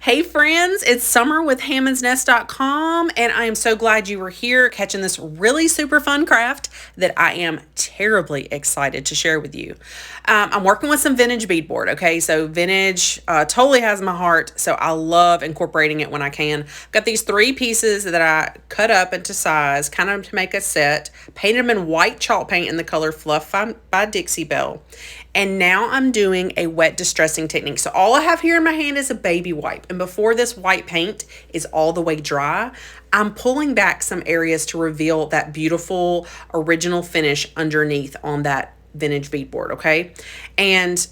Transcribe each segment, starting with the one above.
Hey friends, it's Summer with hammondsnest.com, and I am so glad you were here catching this really super fun craft that I am terribly excited to share with you. I'm working with some vintage beadboard, okay? So vintage totally has my heart, so I love incorporating it when I can. I've got these 3 pieces that I cut up into size, kind of to make a set, painted them in white chalk paint in the color Fluff by Dixie Belle. And now I'm doing a wet distressing technique. So all I have here in my hand is a baby wipe. And before this white paint is all the way dry, I'm pulling back some areas to reveal that beautiful original finish underneath on that vintage beadboard, okay? And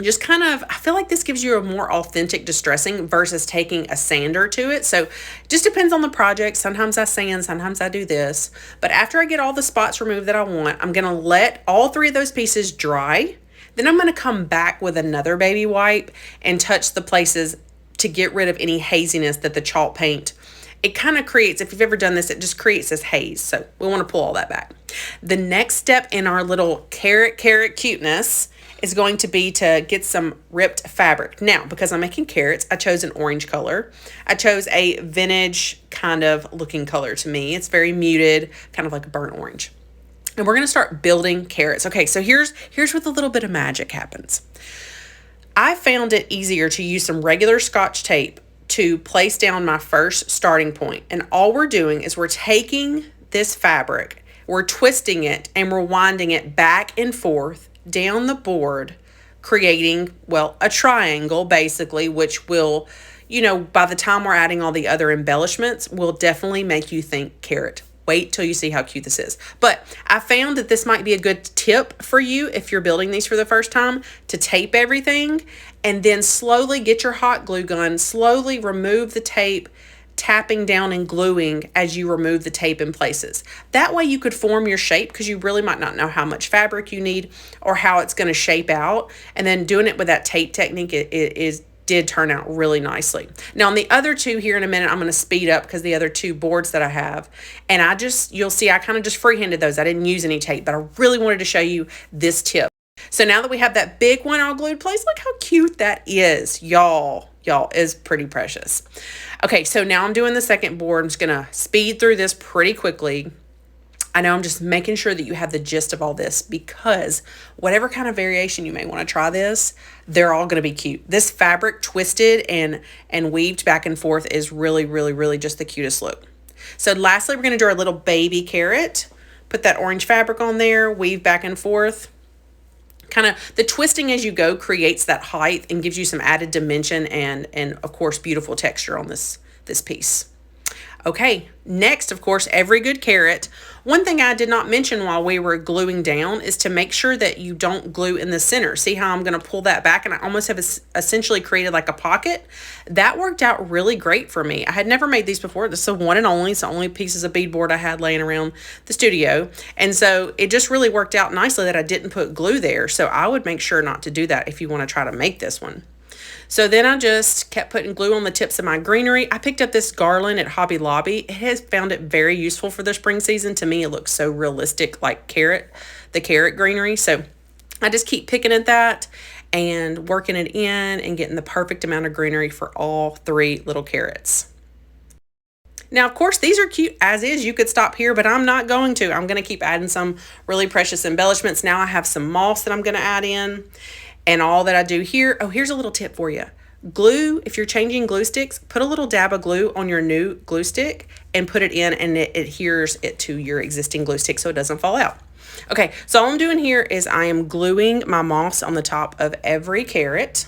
just kind of, I feel like this gives you a more authentic distressing versus taking a sander to it. So just depends on the project. Sometimes I sand, sometimes I do this. But after I get all the spots removed that I want, I'm going to let all 3 of those pieces dry. Then I'm going to come back with another baby wipe and touch the places to get rid of any haziness that the chalk paint, it kind of creates. If you've ever done this, it just creates this haze. So we want to pull all that back. The next step in our little carrot cuteness is going to be to get some ripped fabric. Now, because I'm making carrots, I chose an orange color. I chose a vintage kind of looking color to me. It's very muted, kind of like a burnt orange. And we're going to start building carrots. Okay, so here's where the little bit of magic happens. I found it easier to use some regular Scotch tape to place down my first starting point. And all we're doing is we're taking this fabric, we're twisting it and we're winding it back and forth down the board, creating, well, a triangle basically, which will, by the time we're adding all the other embellishments, will definitely make you think carrot. Wait till you see how cute this is. But I found that this might be a good tip for you if you're building these for the first time, to tape everything and then slowly get your hot glue gun, slowly remove the tape, tapping down and gluing as you remove the tape in places. That way you could form your shape, because you really might not know how much fabric you need or how it's going to shape out. And then doing it with that tape technique did turn out really nicely. Now on the other 2 here in a minute, I'm going to speed up because the other 2 boards that I have, and you'll see I kind of just freehanded those. I didn't use any tape, but I really wanted to show you this tip. So now that we have that big one all glued place, look how cute that is, y'all is pretty precious. Okay, so now I'm doing the second board. I'm just going to speed through this pretty quickly. I know I'm just making sure that you have the gist of all this, because whatever kind of variation you may want to try this, they're all going to be cute. This fabric twisted and weaved back and forth is really, really, really just the cutest look. So lastly, we're going to do our little baby carrot. Put that orange fabric on there, weave back and forth. Kind of the twisting as you go creates that height and gives you some added dimension and of course beautiful texture on this piece. Okay, next, of course, every good carrot. One thing I did not mention while we were gluing down is to make sure that you don't glue in the center. See how I'm going to pull that back, and I almost have essentially created like a pocket? That worked out really great for me. I had never made these before. This is a one and only. It's the only pieces of beadboard I had laying around the studio. And so it just really worked out nicely that I didn't put glue there. So I would make sure not to do that if you want to try to make this one. So then I just kept putting glue on the tips of my greenery. I picked up this garland at Hobby Lobby. It has found it very useful for the spring season. To me, it looks so realistic, like the carrot greenery. So I just keep picking at that and working it in and getting the perfect amount of greenery for all 3 little carrots. Now, of course, these are cute as is. You could stop here, but I'm not going to. I'm going to keep adding some really precious embellishments. Now I have some moss that I'm going to add in. And all that I do here, here's a little tip for you. Glue, if you're changing glue sticks, put a little dab of glue on your new glue stick and put it in, and it adheres it to your existing glue stick so it doesn't fall out. Okay, so all I'm doing here is I am gluing my moss on the top of every carrot.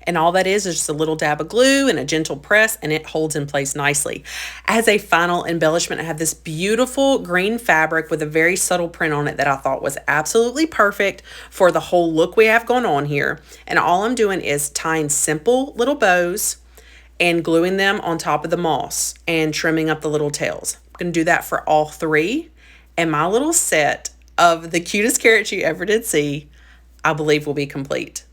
And all that is just a little dab of glue and a gentle press, and it holds in place nicely. As a final embellishment, I have this beautiful green fabric with a very subtle print on it that I thought was absolutely perfect for the whole look we have going on here. And all I'm doing is tying simple little bows and gluing them on top of the moss and trimming up the little tails. I'm going to do that for all 3. And my little set of the cutest carrots you ever did see, I believe, will be complete.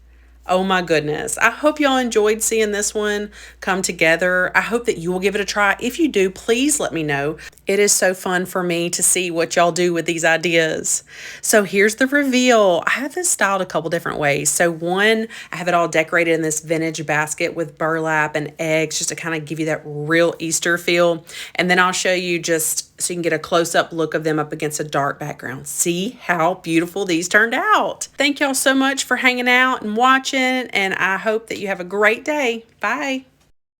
Oh my goodness. I hope y'all enjoyed seeing this one come together. I hope that you will give it a try. If you do, please let me know. It is so fun for me to see what y'all do with these ideas. So here's the reveal. I have this styled a couple different ways. So one, I have it all decorated in this vintage basket with burlap and eggs just to kind of give you that real Easter feel. And then I'll show you just so you can get a close-up look of them up against a dark background. See how beautiful these turned out. Thank y'all so much for hanging out and watching, and I hope that you have a great day. Bye.